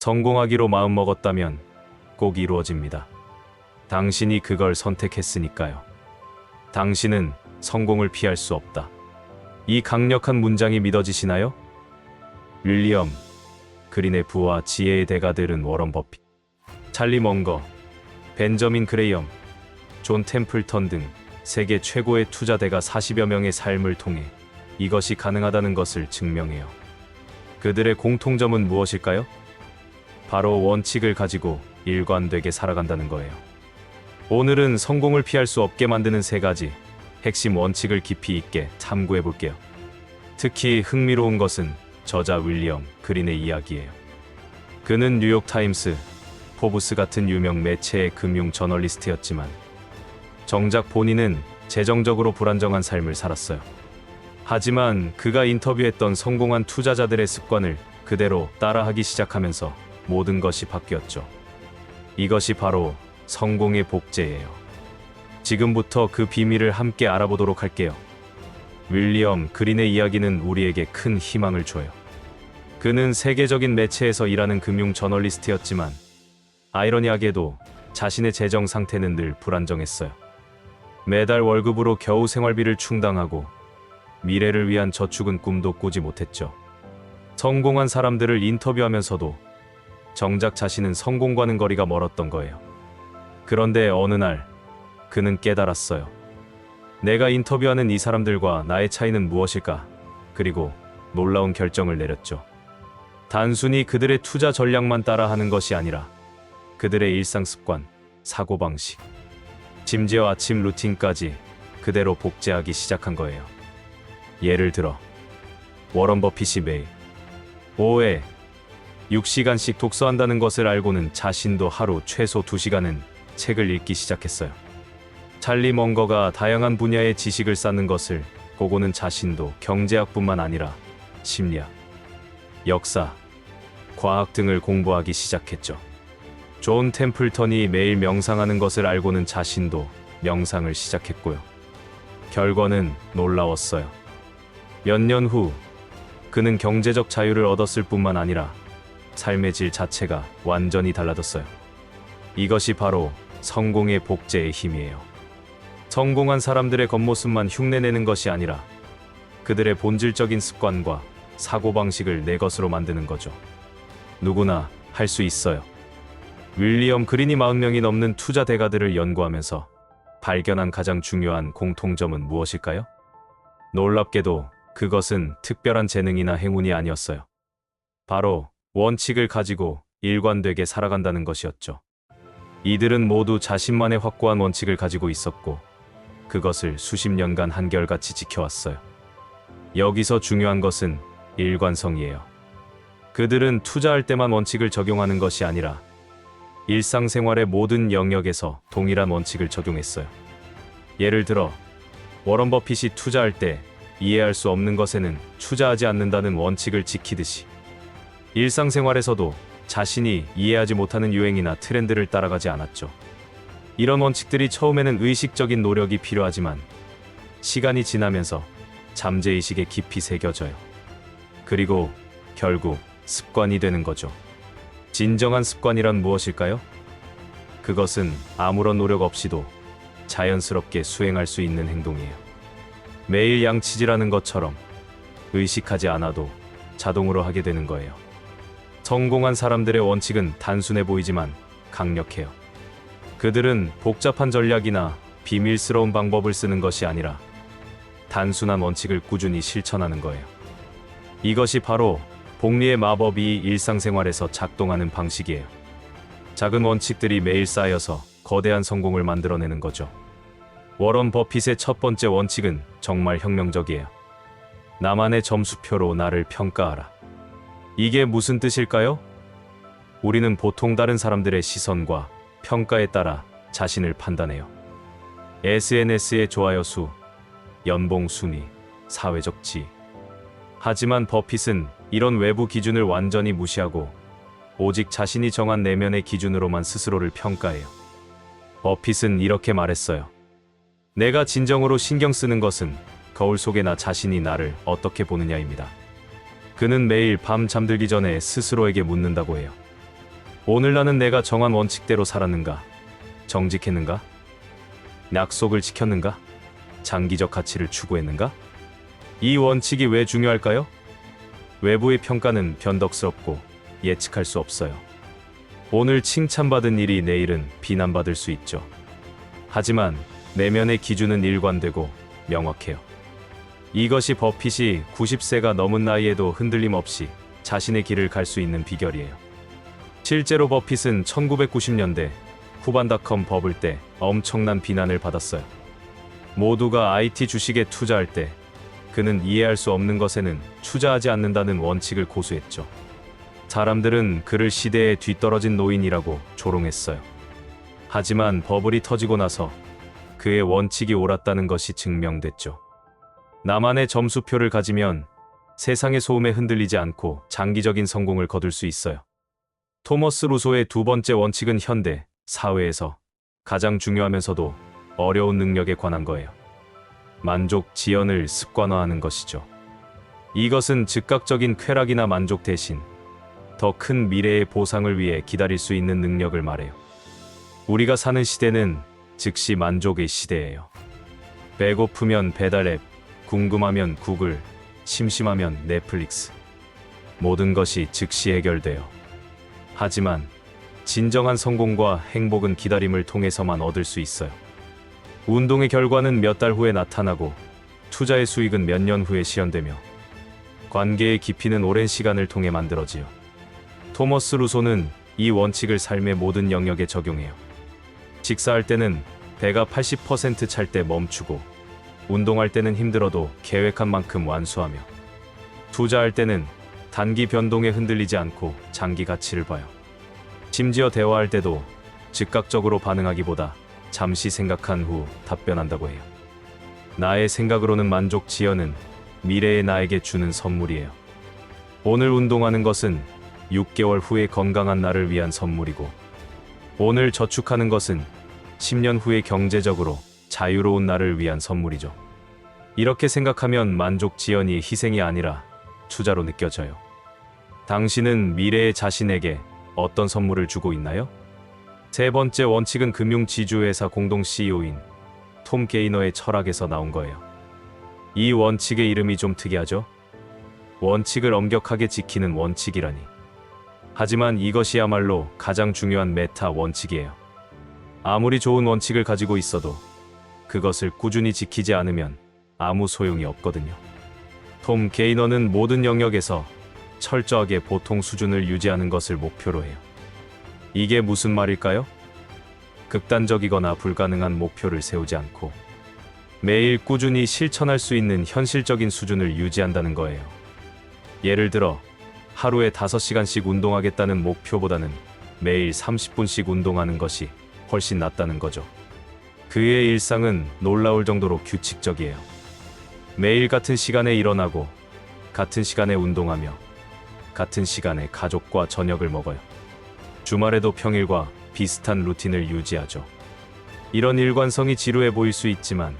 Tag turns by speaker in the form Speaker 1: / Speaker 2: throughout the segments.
Speaker 1: 성공하기로 마음먹었다면 꼭 이루어집니다. 당신이 그걸 선택했으니까요. 당신은 성공을 피할 수 없다. 이 강력한 문장이 믿어지시나요? 윌리엄 그린의 부와 지혜의 대가들은 워런 버핏, 찰리 멍거, 벤저민 그레이엄, 존 템플턴 등 세계 최고의 투자대가 40여 명의 삶을 통해 이것이 가능하다는 것을 증명해요. 그들의 공통점은 무엇일까요? 바로 원칙을 가지고 일관되게 살아간다는 거예요. 오늘은 성공을 피할 수 없게 만드는 3가지 핵심 원칙을 깊이 있게 탐구해 볼게요. 특히 흥미로운 것은 저자 윌리엄 그린의 이야기예요. 그는 뉴욕타임스, 포브스 같은 유명 매체의 금융 저널리스트였지만 정작 본인은 재정적으로 불안정한 삶을 살았어요. 하지만 그가 인터뷰했던 성공한 투자자들의 습관을 그대로 따라하기 시작하면서 모든 것이 바뀌었죠. 이것이 바로 성공의 복제예요. 지금부터 그 비밀을 함께 알아보도록 할게요. 윌리엄 그린의 이야기는 우리에게 큰 희망을 줘요. 그는 세계적인 매체에서 일하는 금융 저널리스트였지만 아이러니하게도 자신의 재정 상태는 늘 불안정했어요. 매달 월급으로 겨우 생활비를 충당하고 미래를 위한 저축은 꿈도 꾸지 못했죠. 성공한 사람들을 인터뷰하면서도 정작 자신은 성공과는 거리가 멀었던 거예요. 그런데 어느 날 그는 깨달았어요. 내가 인터뷰하는 이 사람들과 나의 차이는 무엇일까? 그리고 놀라운 결정을 내렸죠. 단순히 그들의 투자 전략만 따라하는 것이 아니라 그들의 일상 습관, 사고방식, 심지어 아침 루틴까지 그대로 복제하기 시작한 거예요. 예를 들어 워런 버핏이 매일 오후에 6시간씩 독서한다는 것을 알고는 자신도 하루 최소 2시간은 책을 읽기 시작했어요. 찰리 멍거가 다양한 분야의 지식을 쌓는 것을 보고는 자신도 경제학뿐만 아니라 심리학, 역사, 과학 등을 공부하기 시작했죠. 존 템플턴이 매일 명상하는 것을 알고는 자신도 명상을 시작했고요. 결과는 놀라웠어요. 몇 년 후 그는 경제적 자유를 얻었을 뿐만 아니라 삶의 질 자체가 완전히 달라졌어요. 이것이 바로 성공의 복제의 힘이에요. 성공한 사람들의 겉모습만 흉내내는 것이 아니라 그들의 본질적인 습관과 사고방식을 내 것으로 만드는 거죠. 누구나 할 수 있어요. 윌리엄 그린이 40명이 넘는 투자 대가들을 연구하면서 발견한 가장 중요한 공통점은 무엇일까요? 놀랍게도 그것은 특별한 재능이나 행운이 아니었어요. 바로 원칙을 가지고 일관되게 살아간다는 것이었죠. 이들은 모두 자신만의 확고한 원칙을 가지고 있었고 그것을 수십 년간 한결같이 지켜왔어요. 여기서 중요한 것은 일관성이에요. 그들은 투자할 때만 원칙을 적용하는 것이 아니라 일상생활의 모든 영역에서 동일한 원칙을 적용했어요. 예를 들어 워런 버핏이 투자할 때 이해할 수 없는 것에는 투자하지 않는다는 원칙을 지키듯이 일상생활에서도 자신이 이해하지 못하는 유행이나 트렌드를 따라가지 않았죠. 이런 원칙들이 처음에는 의식적인 노력이 필요하지만 시간이 지나면서 잠재의식에 깊이 새겨져요. 그리고 결국 습관이 되는 거죠. 진정한 습관이란 무엇일까요? 그것은 아무런 노력 없이도 자연스럽게 수행할 수 있는 행동이에요. 매일 양치질하는 것처럼 의식하지 않아도 자동으로 하게 되는 거예요. 성공한 사람들의 원칙은 단순해 보이지만 강력해요. 그들은 복잡한 전략이나 비밀스러운 방법을 쓰는 것이 아니라 단순한 원칙을 꾸준히 실천하는 거예요. 이것이 바로 복리의 마법이 일상생활에서 작동하는 방식이에요. 작은 원칙들이 매일 쌓여서 거대한 성공을 만들어내는 거죠. 워런 버핏의 첫 번째 원칙은 정말 혁명적이에요. 나만의 점수표로 나를 평가하라. 이게 무슨 뜻일까요? 우리는 보통 다른 사람들의 시선과 평가에 따라 자신을 판단해요. SNS의 좋아요 수, 연봉 순위, 사회적 지위. 하지만 버핏은 이런 외부 기준을 완전히 무시하고 오직 자신이 정한 내면의 기준으로만 스스로를 평가해요. 버핏은 이렇게 말했어요. 내가 진정으로 신경 쓰는 것은 거울 속의 나 자신이 나를 어떻게 보느냐입니다. 그는 매일 밤 잠들기 전에 스스로에게 묻는다고 해요. 오늘 나는 내가 정한 원칙대로 살았는가? 정직했는가? 약속을 지켰는가? 장기적 가치를 추구했는가? 이 원칙이 왜 중요할까요? 외부의 평가는 변덕스럽고 예측할 수 없어요. 오늘 칭찬받은 일이 내일은 비난받을 수 있죠. 하지만 내면의 기준은 일관되고 명확해요. 이것이 버핏이 90세가 넘은 나이에도 흔들림 없이 자신의 길을 갈 수 있는 비결이에요. 실제로 버핏은 1990년대 후반 닷컴 버블 때 엄청난 비난을 받았어요. 모두가 IT 주식에 투자할 때 그는 이해할 수 없는 것에는 투자하지 않는다는 원칙을 고수했죠. 사람들은 그를 시대에 뒤떨어진 노인이라고 조롱했어요. 하지만 버블이 터지고 나서 그의 원칙이 옳았다는 것이 증명됐죠. 나만의 점수표를 가지면 세상의 소음에 흔들리지 않고 장기적인 성공을 거둘 수 있어요. 토머스 루소의 두 번째 원칙은 현대 사회에서 가장 중요하면서도 어려운 능력에 관한 거예요. 만족 지연을 습관화하는 것이죠. 이것은 즉각적인 쾌락이나 만족 대신 더 큰 미래의 보상을 위해 기다릴 수 있는 능력을 말해요. 우리가 사는 시대는 즉시 만족의 시대예요. 배고프면 배달앱, 궁금하면 구글, 심심하면 넷플릭스. 모든 것이 즉시 해결돼요. 하지만 진정한 성공과 행복은 기다림을 통해서만 얻을 수 있어요. 운동의 결과는 몇 달 후에 나타나고 투자의 수익은 몇 년 후에 실현되며 관계의 깊이는 오랜 시간을 통해 만들어지요. 토머스 루소는 이 원칙을 삶의 모든 영역에 적용해요. 식사할 때는 배가 80% 찰 때 멈추고 운동할 때는 힘들어도 계획한 만큼 완수하며 투자할 때는 단기 변동에 흔들리지 않고 장기 가치를 봐요. 심지어 대화할 때도 즉각적으로 반응하기보다 잠시 생각한 후 답변한다고 해요. 나의 생각으로는 만족 지연은 미래의 나에게 주는 선물이에요. 오늘 운동하는 것은 6개월 후의 건강한 나를 위한 선물이고, 오늘 저축하는 것은 10년 후의 경제적으로 자유로운 나를 위한 선물이죠. 이렇게 생각하면 만족 지연이 희생이 아니라 투자로 느껴져요. 당신은 미래의 자신에게 어떤 선물을 주고 있나요? 세 번째 원칙은 금융 지주회사 공동 CEO인 톰 게이너의 철학에서 나온 거예요. 이 원칙의 이름이 좀 특이하죠? 원칙을 엄격하게 지키는 원칙이라니. 하지만 이것이야말로 가장 중요한 메타 원칙이에요. 아무리 좋은 원칙을 가지고 있어도 그것을 꾸준히 지키지 않으면 아무 소용이 없거든요. 톰 게이너는 모든 영역에서 철저하게 보통 수준을 유지하는 것을 목표로 해요. 이게 무슨 말일까요? 극단적이거나 불가능한 목표를 세우지 않고 매일 꾸준히 실천할 수 있는 현실적인 수준을 유지한다는 거예요. 예를 들어 하루에 5시간씩 운동하겠다는 목표보다는 매일 30분씩 운동하는 것이 훨씬 낫다는 거죠. 그의 일상은 놀라울 정도로 규칙적이에요. 매일 같은 시간에 일어나고 같은 시간에 운동하며 같은 시간에 가족과 저녁을 먹어요. 주말에도 평일과 비슷한 루틴을 유지하죠. 이런 일관성이 지루해 보일 수 있지만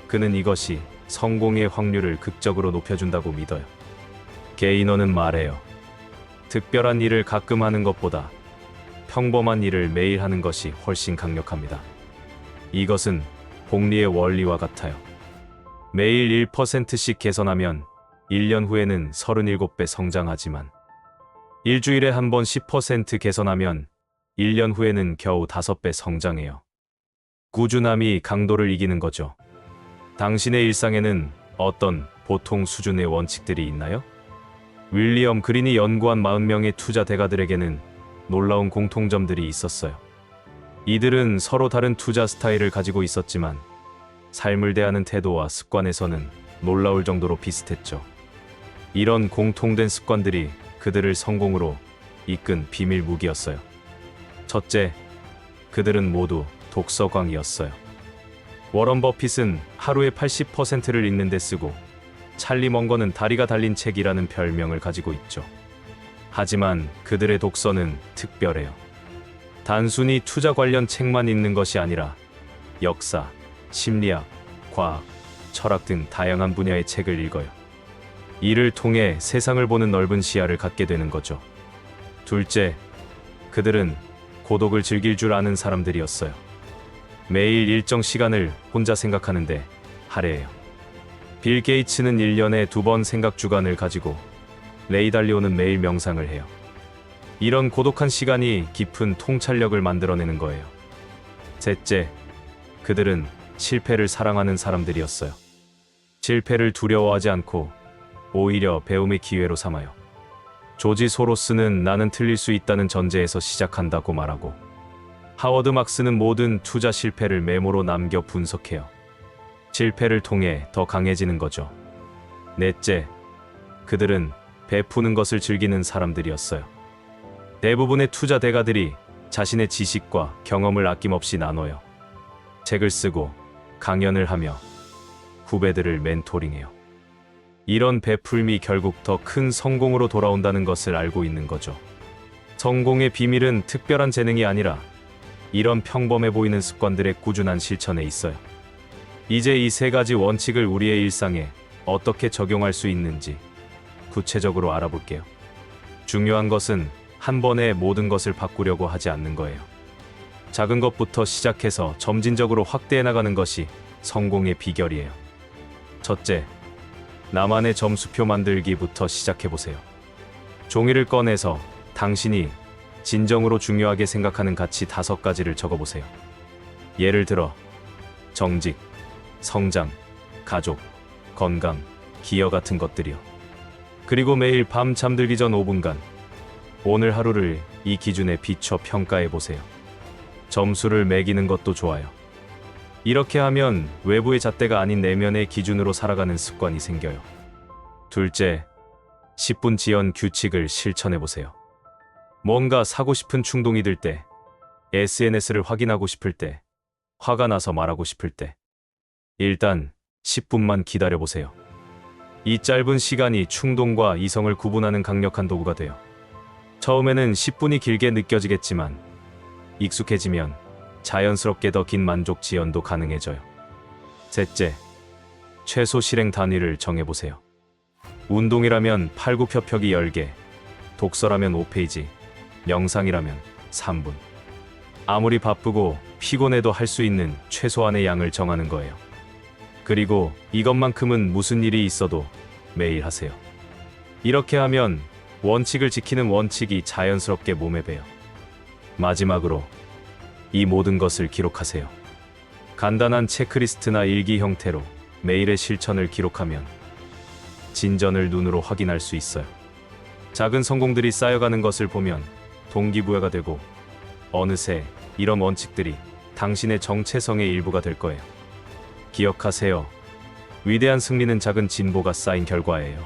Speaker 1: 그는 이것이 성공의 확률을 극적으로 높여준다고 믿어요. 게이너는 말해요. 특별한 일을 가끔 하는 것보다 평범한 일을 매일 하는 것이 훨씬 강력합니다. 이것은 복리의 원리와 같아요. 매일 1%씩 개선하면 1년 후에는 37배 성장하지만 일주일에 한 번 10% 개선하면 1년 후에는 겨우 5배 성장해요. 꾸준함이 강도를 이기는 거죠. 당신의 일상에는 어떤 보통 수준의 원칙들이 있나요? 윌리엄 그린이 연구한 40명의 투자 대가들에게는 놀라운 공통점들이 있었어요. 이들은 서로 다른 투자 스타일을 가지고 있었지만 삶을 대하는 태도와 습관에서는 놀라울 정도로 비슷했죠. 이런 공통된 습관들이 그들을 성공으로 이끈 비밀 무기였어요. 첫째, 그들은 모두 독서광이었어요. 워런 버핏은 하루에 80%를 읽는 데 쓰고 찰리 멍거는 다리가 달린 책이라는 별명을 가지고 있죠. 하지만 그들의 독서는 특별해요. 단순히 투자 관련 책만 읽는 것이 아니라 역사, 심리학, 과학, 철학 등 다양한 분야의 책을 읽어요. 이를 통해 세상을 보는 넓은 시야를 갖게 되는 거죠. 둘째, 그들은 고독을 즐길 줄 아는 사람들이었어요. 매일 일정 시간을 혼자 생각하는데 할애해요. 빌 게이츠는 1년에 2번 생각 주간을 가지고 레이 달리오는 매일 명상을 해요. 이런 고독한 시간이 깊은 통찰력을 만들어내는 거예요. 셋째, 그들은 실패를 사랑하는 사람들이었어요. 실패를 두려워하지 않고 오히려 배움의 기회로 삼아요. 조지 소로스는 나는 틀릴 수 있다는 전제에서 시작한다고 말하고, 하워드 막스는 모든 투자 실패를 메모로 남겨 분석해요. 실패를 통해 더 강해지는 거죠. 넷째, 그들은 베푸는 것을 즐기는 사람들이었어요. 대부분의 투자 대가들이 자신의 지식과 경험을 아낌없이 나눠요. 책을 쓰고 강연을 하며 후배들을 멘토링해요. 이런 베풀미 결국 더 큰 성공으로 돌아온다는 것을 알고 있는 거죠. 성공의 비밀은 특별한 재능이 아니라 이런 평범해 보이는 습관들의 꾸준한 실천에 있어요. 이제 이 3가지 원칙을 우리의 일상에 어떻게 적용할 수 있는지 구체적으로 알아볼게요. 중요한 것은 한 번에 모든 것을 바꾸려고 하지 않는 거예요. 작은 것부터 시작해서 점진적으로 확대해 나가는 것이 성공의 비결이에요. 첫째, 나만의 점수표 만들기부터 시작해보세요. 종이를 꺼내서 당신이 진정으로 중요하게 생각하는 가치 5가지를 적어보세요. 예를 들어 정직, 성장, 가족, 건강, 기여 같은 것들이요. 그리고 매일 밤 잠들기 전 5분간 오늘 하루를 이 기준에 비춰 평가해보세요. 점수를 매기는 것도 좋아요. 이렇게 하면 외부의 잣대가 아닌 내면의 기준으로 살아가는 습관이 생겨요. 둘째, 10분 지연 규칙을 실천해보세요. 뭔가 사고 싶은 충동이 들 때, SNS를 확인하고 싶을 때, 화가 나서 말하고 싶을 때, 일단 10분만 기다려보세요. 이 짧은 시간이 충동과 이성을 구분하는 강력한 도구가 돼요. 처음에는 10분이 길게 느껴지겠지만 익숙해지면 자연스럽게 더 긴 만족 지연도 가능해져요. 셋째, 최소 실행 단위를 정해보세요. 운동이라면 팔굽혀펴기 10개, 독서라면 5페이지, 명상이라면 3분. 아무리 바쁘고 피곤해도 할 수 있는 최소한의 양을 정하는 거예요. 그리고 이것만큼은 무슨 일이 있어도 매일 하세요. 이렇게 하면 원칙을 지키는 원칙이 자연스럽게 몸에 배요. 마지막으로 이 모든 것을 기록하세요. 간단한 체크리스트나 일기 형태로 매일의 실천을 기록하면 진전을 눈으로 확인할 수 있어요. 작은 성공들이 쌓여가는 것을 보면 동기부여가 되고 어느새 이런 원칙들이 당신의 정체성의 일부가 될 거예요. 기억하세요. 위대한 승리는 작은 진보가 쌓인 결과예요.